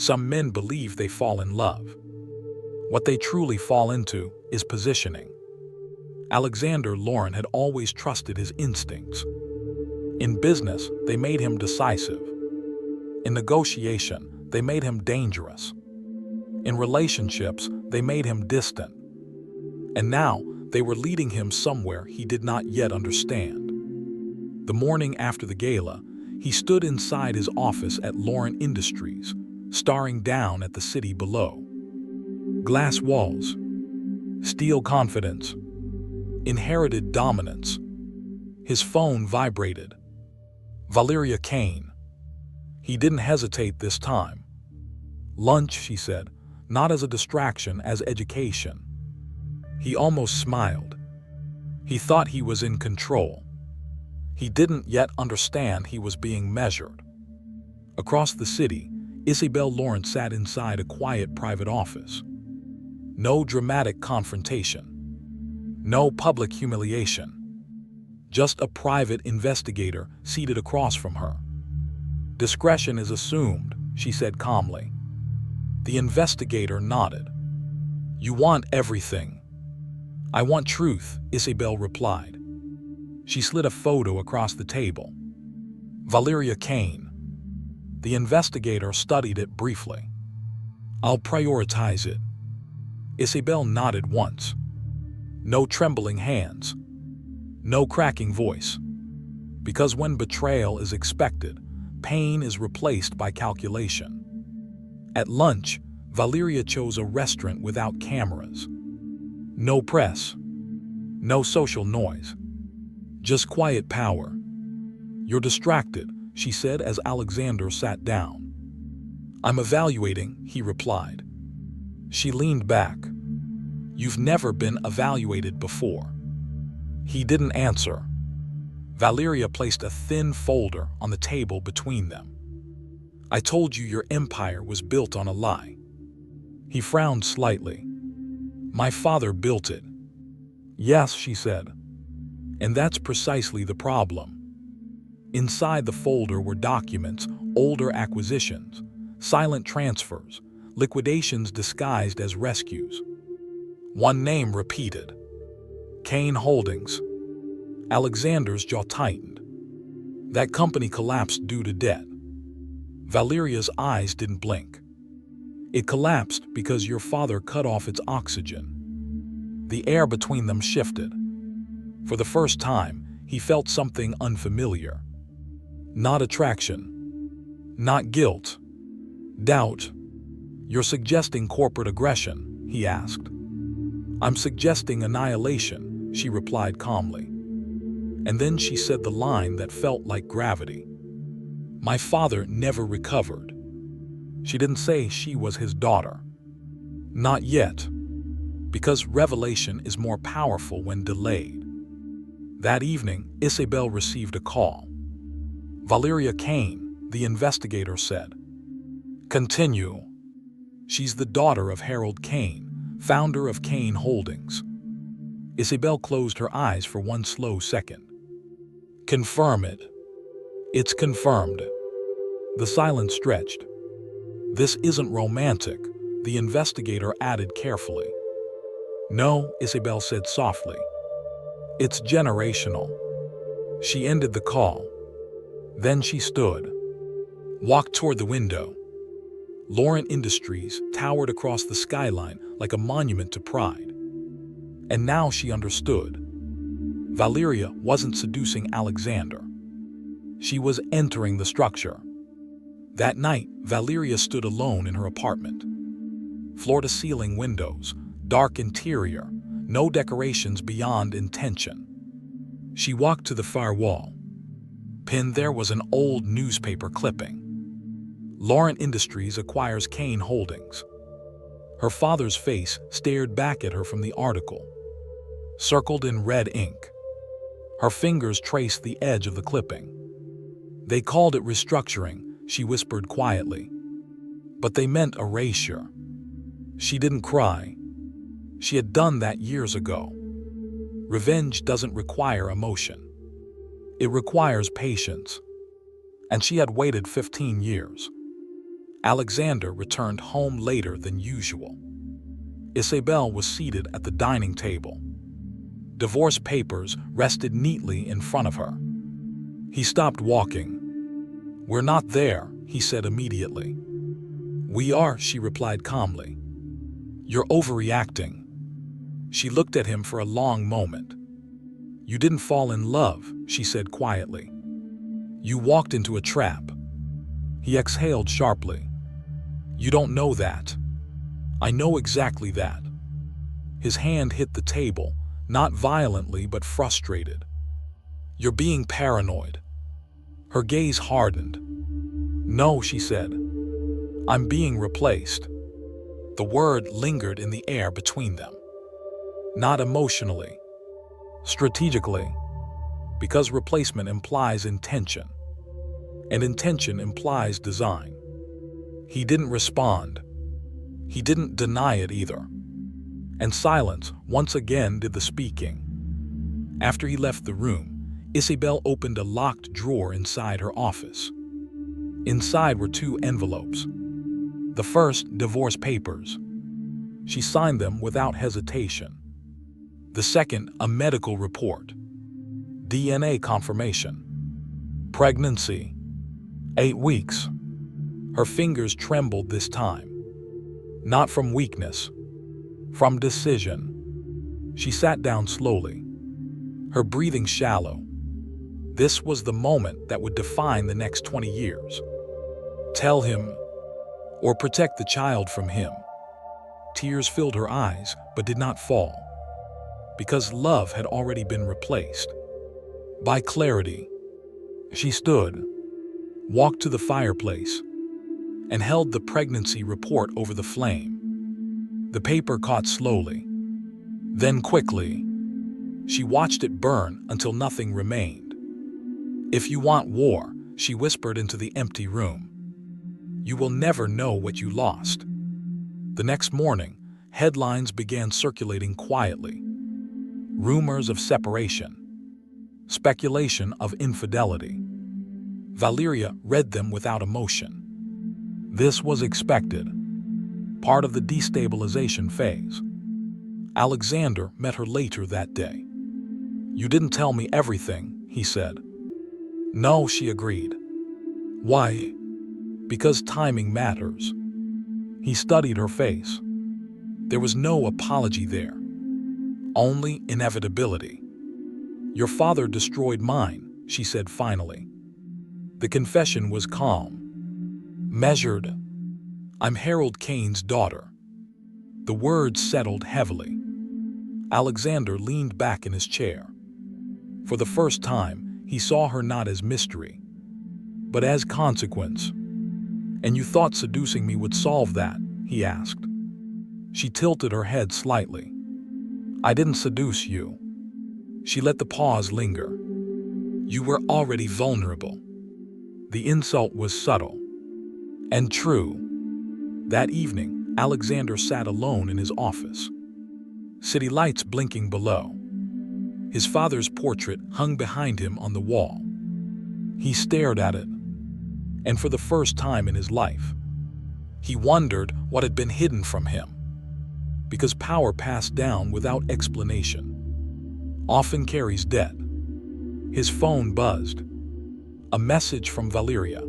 Some men believe they fall in love. What they truly fall into is positioning. Alexander Lauren had always trusted his instincts. In business, they made him decisive. In negotiation, they made him dangerous. In relationships, they made him distant. And now, they were leading him somewhere he did not yet understand. The morning after the gala, he stood inside his office at Lauren Industries, staring down at the city below. Glass walls, steel confidence, inherited dominance. His phone vibrated. Valeria Kane. He didn't hesitate this time. Lunch, she said, not as a distraction, as education. He almost smiled. He thought he was in control. He didn't yet understand he was being measured. Across the city, Isabelle Lauren sat inside a quiet private office. No dramatic confrontation. No public humiliation. Just a private investigator seated across from her. Discretion is assumed, she said calmly. The investigator nodded. You want everything. I want truth, Isabelle replied. She slid a photo across the table. Valeria Kane. The investigator studied it briefly. I'll prioritize it. Isabelle nodded once. No trembling hands. No cracking voice. Because when betrayal is expected, pain is replaced by calculation. At lunch, Valeria chose a restaurant without cameras. No press. No social noise. Just quiet power. You're distracted, she said as Alexander sat down. I'm evaluating, he replied. She leaned back. You've never been evaluated before. He didn't answer. Valeria placed a thin folder on the table between them. I told you your empire was built on a lie. He frowned slightly. My father built it. Yes, she said. And that's precisely the problem. Inside the folder were documents, older acquisitions, silent transfers, liquidations disguised as rescues. One name repeated. Kane Holdings. Alexander's jaw tightened. That company collapsed due to debt. Valeria's eyes didn't blink. It collapsed because your father cut off its oxygen. The air between them shifted. For the first time, he felt something unfamiliar. Not attraction. Not guilt. Doubt. You're suggesting corporate aggression, he asked. I'm suggesting annihilation, she replied calmly. And then she said the line that felt like gravity. My father never recovered. She didn't say she was his daughter. Not yet. Because revelation is more powerful when delayed. That evening, Isabelle received a call. Valeria Kane, the investigator said. Continue. She's the daughter of Harold Kane, founder of Kane Holdings. Isabelle closed her eyes for one slow second. Confirm it. It's confirmed. The silence stretched. This isn't romantic, the investigator added carefully. No, Isabelle said softly. It's generational. She ended the call. Then she stood, walked toward the window. Lauren Industries towered across the skyline like a monument to pride. And now she understood. Valeria wasn't seducing Alexander. She was entering the structure. That night, Valeria stood alone in her apartment. Floor-to-ceiling windows, dark interior, no decorations beyond intention. She walked to the far wall. Pinned there was an old newspaper clipping. Lauren Industries acquires Kane Holdings. Her father's face stared back at her from the article. Circled in red ink. Her fingers traced the edge of the clipping. They called it restructuring, she whispered quietly. But they meant erasure. She didn't cry. She had done that years ago. Revenge doesn't require emotion. It requires patience. And she had waited 15 years. Alexander returned home later than usual. Isabelle was seated at the dining table. Divorce papers rested neatly in front of her. He stopped walking. "We're not there," he said immediately. "We are," she replied calmly. "You're overreacting." She looked at him for a long moment. "You didn't fall in love," she said quietly. "You walked into a trap." He exhaled sharply. "You don't know that." "I know exactly that." His hand hit the table, not violently but frustrated. "You're being paranoid." Her gaze hardened. "No," she said. "I'm being replaced." The word lingered in the air between them. Not emotionally. Strategically. Because replacement implies intention. And intention implies design. He didn't respond. He didn't deny it either. And silence once again did the speaking. After he left the room, Isabelle opened a locked drawer inside her office. Inside were 2 envelopes. The first, divorce papers. She signed them without hesitation. The second, a medical report. DNA confirmation. Pregnancy. 8 weeks. Her fingers trembled this time. Not from weakness. From decision. She sat down slowly. Her breathing shallow. This was the moment that would define the next 20 years. Tell him, or protect the child from him. Tears filled her eyes, but did not fall. Because love had already been replaced by clarity. She stood, walked to the fireplace, and held the pregnancy report over the flame. The paper caught slowly. Then quickly, she watched it burn until nothing remained. "If you want war," she whispered into the empty room, "you will never know what you lost." The next morning, headlines began circulating quietly. Rumors of separation. Speculation of infidelity. Valeria read them without emotion. This was expected. Part of the destabilization phase. Alexander met her later that day. "You didn't tell me everything," he said. "No," she agreed. "Why?" "Because timing matters." He studied her face. There was no apology there. Only inevitability. "Your father destroyed mine," she said finally. The confession was calm. Measured. "I'm Harold Kane's daughter." The words settled heavily. Alexander leaned back in his chair. For the first time, he saw her not as mystery, but as consequence. "And you thought seducing me would solve that?" he asked. She tilted her head slightly. "I didn't seduce you." She let the pause linger. "You were already vulnerable." The insult was subtle and true. That evening, Alexander sat alone in his office. City lights blinking below. His father's portrait hung behind him on the wall. He stared at it, and for the first time in his life, he wondered what had been hidden from him. Because power passed down without explanation often carries debt. His phone buzzed. A message from Valeria.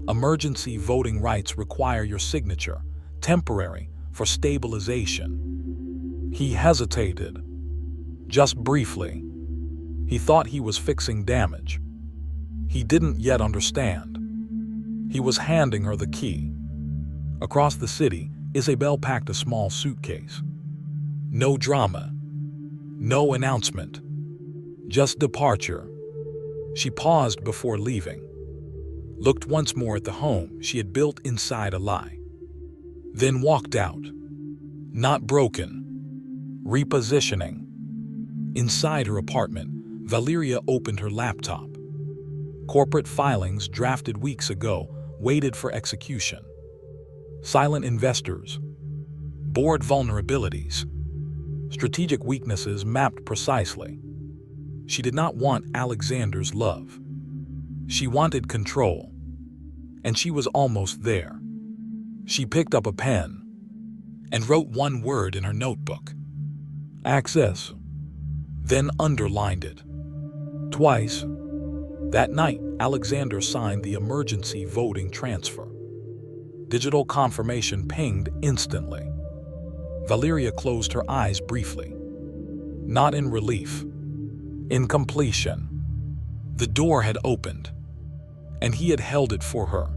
"Emergency voting rights require your signature, temporary, for stabilization." He hesitated. Just briefly. He thought he was fixing damage. He didn't yet understand. He was handing her the key. Across the city, Isabelle packed a small suitcase. No drama. No announcement. Just departure. She paused before leaving. Looked once more at the home she had built inside a lie. Then walked out. Not broken. Repositioning. Inside her apartment, Valeria opened her laptop. Corporate filings drafted weeks ago waited for execution. Silent investors. Board vulnerabilities. Strategic weaknesses mapped precisely. She did not want Alexander's love. She wanted control. And she was almost there. She picked up a pen and wrote one word in her notebook: access, then underlined it twice. That night, Alexander signed the emergency voting transfer. Digital confirmation pinged instantly. Valeria closed her eyes briefly, not in relief, in completion. The door had opened, and he had held it for her